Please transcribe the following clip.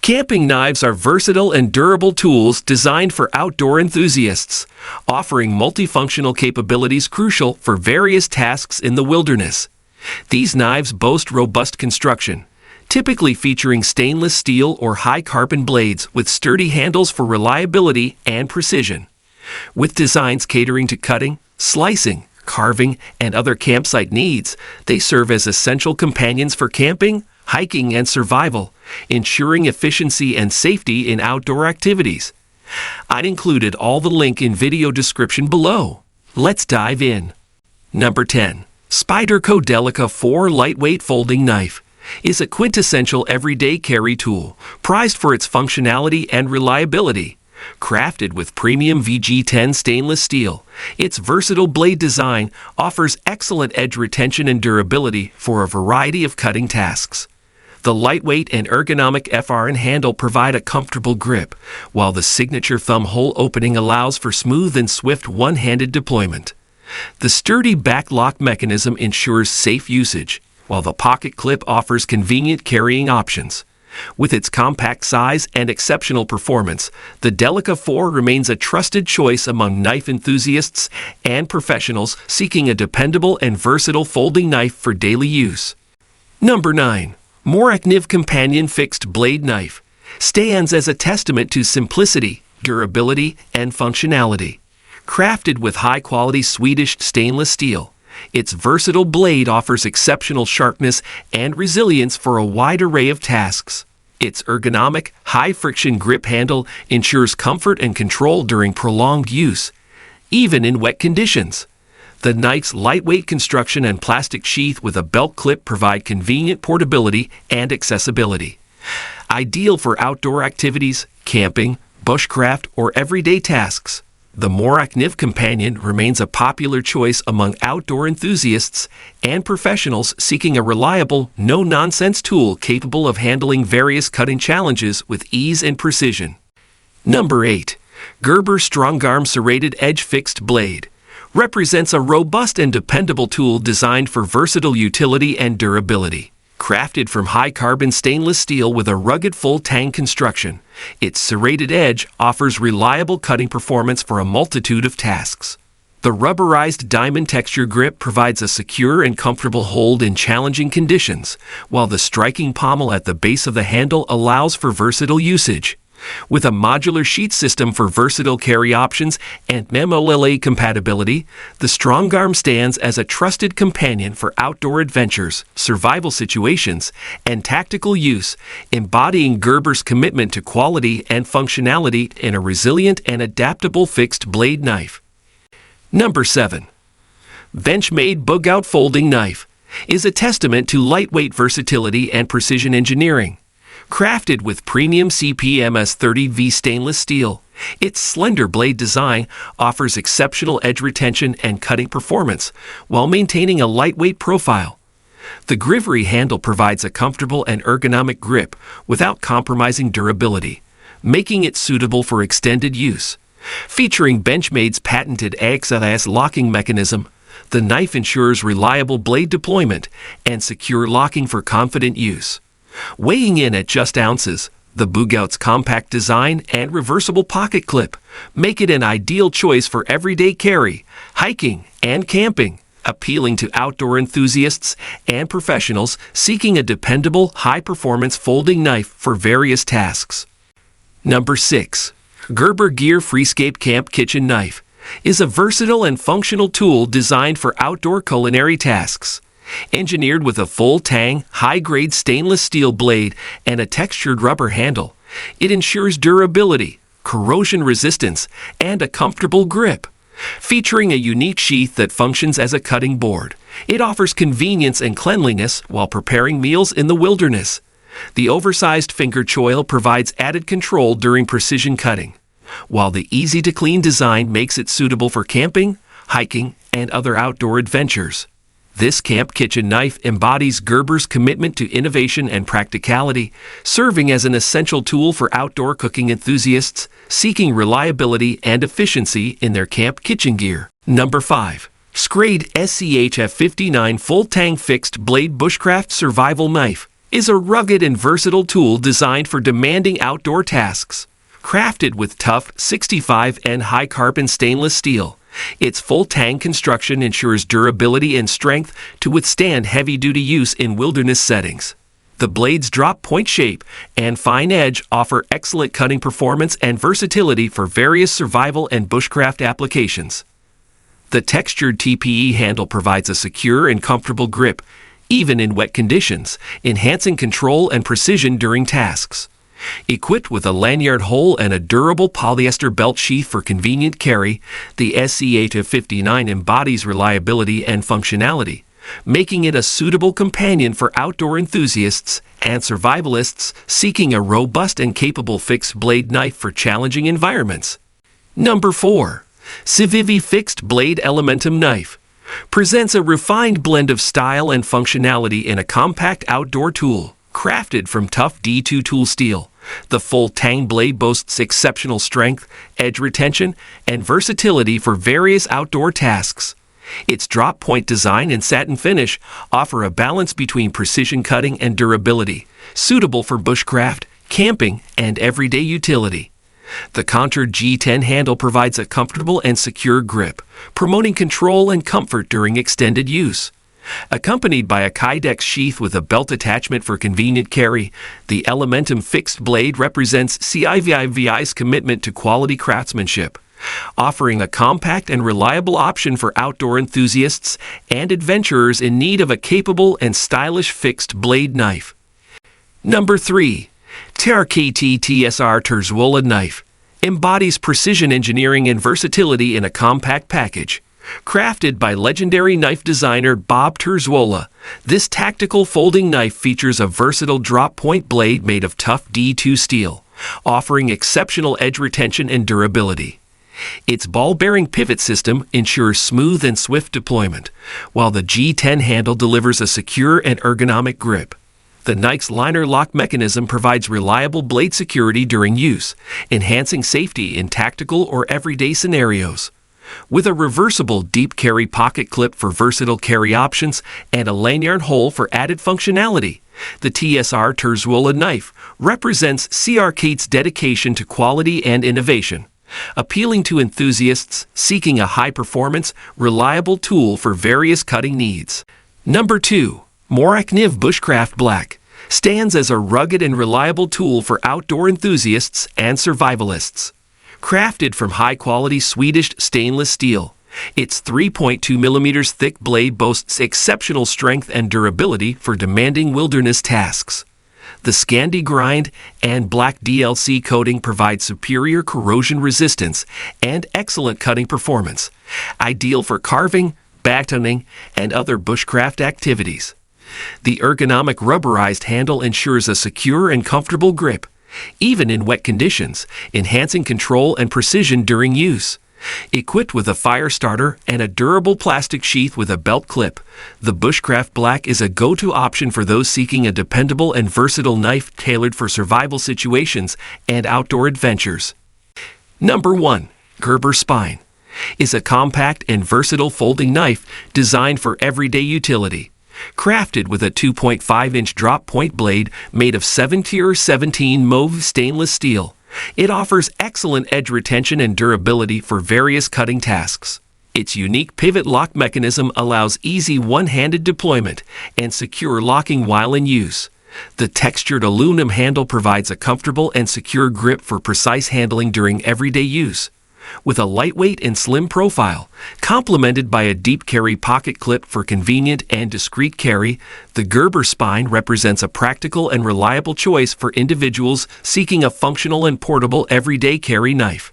Camping knives are versatile and durable tools designed for outdoor enthusiasts, offering multifunctional capabilities crucial for various tasks in the wilderness. These knives boast robust construction, typically featuring stainless steel or high-carbon blades with sturdy handles for reliability and precision. With designs catering to cutting, slicing, carving, and other campsite needs, they serve as essential companions for camping, hiking, and survival, ensuring efficiency and safety in outdoor activities. I've included all the link in video description below. Let's dive in. Number 10. Spyderco Delica 4 Lightweight Folding Knife is a quintessential everyday carry tool, prized for its functionality and reliability. Crafted with premium VG10 stainless steel, its versatile blade design offers excellent edge retention and durability for a variety of cutting tasks. The lightweight and ergonomic FRN handle provide a comfortable grip, while the signature thumb hole opening allows for smooth and swift one-handed deployment. The sturdy back lock mechanism ensures safe usage, while the pocket clip offers convenient carrying options. With its compact size and exceptional performance, the Delica 4 remains a trusted choice among knife enthusiasts and professionals seeking a dependable and versatile folding knife for daily use. Number 9. Morakniv Companion Fixed Blade Knife stands as a testament to simplicity, durability, and functionality. Crafted with high-quality Swedish stainless steel, its versatile blade offers exceptional sharpness and resilience for a wide array of tasks. Its ergonomic, high-friction grip handle ensures comfort and control during prolonged use, even in wet conditions. The knife's lightweight construction and plastic sheath with a belt clip provide convenient portability and accessibility. Ideal for outdoor activities, camping, bushcraft, or everyday tasks, the Morakniv Companion remains a popular choice among outdoor enthusiasts and professionals seeking a reliable, no-nonsense tool capable of handling various cutting challenges with ease and precision. Number 8. Gerber Strongarm Serrated Edge Fixed Blade represents a robust and dependable tool designed for versatile utility and durability. Crafted from high-carbon stainless steel with a rugged full Tang construction, its serrated edge offers reliable cutting performance for a multitude of tasks. The rubberized diamond texture grip provides a secure and comfortable hold in challenging conditions, while the striking pommel at the base of the handle allows for versatile usage. With a modular sheet system for versatile carry options and MMLA compatibility, the Strongarm stands as a trusted companion for outdoor adventures, survival situations, and tactical use, embodying Gerber's commitment to quality and functionality in a resilient and adaptable fixed blade knife. Number 7. Benchmade Bugout Folding Knife is a testament to lightweight versatility and precision engineering. Crafted with premium CPMS 30V stainless steel, its slender blade design offers exceptional edge retention and cutting performance while maintaining a lightweight profile. The Grivery handle provides a comfortable and ergonomic grip without compromising durability, making it suitable for extended use. Featuring Benchmade's patented AXLS locking mechanism, the knife ensures reliable blade deployment and secure locking for confident use. Weighing in at just ounces, the Bugout's compact design and reversible pocket clip make it an ideal choice for everyday carry, hiking, and camping, appealing to outdoor enthusiasts and professionals seeking a dependable, high-performance folding knife for various tasks. Number 6. Gerber Gear Freescape Camp Kitchen Knife is a versatile and functional tool designed for outdoor culinary tasks. Engineered with a full Tang, high-grade stainless steel blade and a textured rubber handle, it ensures durability, corrosion resistance, and a comfortable grip. Featuring a unique sheath that functions as a cutting board, it offers convenience and cleanliness while preparing meals in the wilderness. The oversized finger choil provides added control during precision cutting, while the easy-to-clean design makes it suitable for camping, hiking, and other outdoor adventures. This camp kitchen knife embodies Gerber's commitment to innovation and practicality, serving as an essential tool for outdoor cooking enthusiasts seeking reliability and efficiency in their camp kitchen gear. Number 5. Schrade SCHF 59 Full Tang Fixed Blade Bushcraft Survival Knife is a rugged and versatile tool designed for demanding outdoor tasks. Crafted with tough 65N high-carbon stainless steel, its full Tang construction ensures durability and strength to withstand heavy-duty use in wilderness settings. The blade's drop-point shape and fine edge offer excellent cutting performance and versatility for various survival and bushcraft applications. The textured TPE handle provides a secure and comfortable grip, even in wet conditions, enhancing control and precision during tasks. Equipped with a lanyard hole and a durable polyester belt sheath for convenient carry, the SCA-59 embodies reliability and functionality, making it a suitable companion for outdoor enthusiasts and survivalists seeking a robust and capable fixed blade knife for challenging environments. Number 4. Civivi Fixed Blade Elementum Knife presents a refined blend of style and functionality in a compact outdoor tool. Crafted from tough D2 tool steel, the full Tang blade boasts exceptional strength, edge retention, and versatility for various outdoor tasks. Its drop-point design and satin finish offer a balance between precision cutting and durability, suitable for bushcraft, camping, and everyday utility. The contoured G10 handle provides a comfortable and secure grip, promoting control and comfort during extended use. Accompanied by a Kydex sheath with a belt attachment for convenient carry, the Elementum fixed blade represents Civivi's commitment to quality craftsmanship, offering a compact and reliable option for outdoor enthusiasts and adventurers in need of a capable and stylish fixed blade knife. Number 3. CRKT TSR Terzuola Knife embodies precision engineering and versatility in a compact package. Crafted by legendary knife designer Bob Terzuola, this tactical folding knife features a versatile drop-point blade made of tough D2 steel, offering exceptional edge retention and durability. Its ball-bearing pivot system ensures smooth and swift deployment, while the G10 handle delivers a secure and ergonomic grip. The knife's liner lock mechanism provides reliable blade security during use, enhancing safety in tactical or everyday scenarios. With a reversible deep carry pocket clip for versatile carry options and a lanyard hole for added functionality, the TSR Terzuola knife represents CRKT's dedication to quality and innovation, appealing to enthusiasts seeking a high-performance, reliable tool for various cutting needs. Number 2. Morakniv Bushcraft Black stands as a rugged and reliable tool for outdoor enthusiasts and survivalists. Crafted from high-quality Swedish stainless steel, its 3.2 mm thick blade boasts exceptional strength and durability for demanding wilderness tasks. The Scandi grind and black DLC coating provide superior corrosion resistance and excellent cutting performance, ideal for carving, batoning, and other bushcraft activities. The ergonomic rubberized handle ensures a secure and comfortable grip, even in wet conditions, enhancing control and precision during use. Equipped with a fire starter and a durable plastic sheath with a belt clip, the Bushcraft Black is a go-to option for those seeking a dependable and versatile knife tailored for survival situations and outdoor adventures. Number 1. Gerber Spine is a compact and versatile folding knife designed for everyday utility. Crafted with a 2.5-inch drop-point blade made of 7-tier-17 mauve stainless steel, it offers excellent edge retention and durability for various cutting tasks. Its unique pivot lock mechanism allows easy one-handed deployment and secure locking while in use. The textured aluminum handle provides a comfortable and secure grip for precise handling during everyday use. With a lightweight and slim profile, complemented by a deep carry pocket clip for convenient and discreet carry, the Gerber Spine represents a practical and reliable choice for individuals seeking a functional and portable everyday carry knife.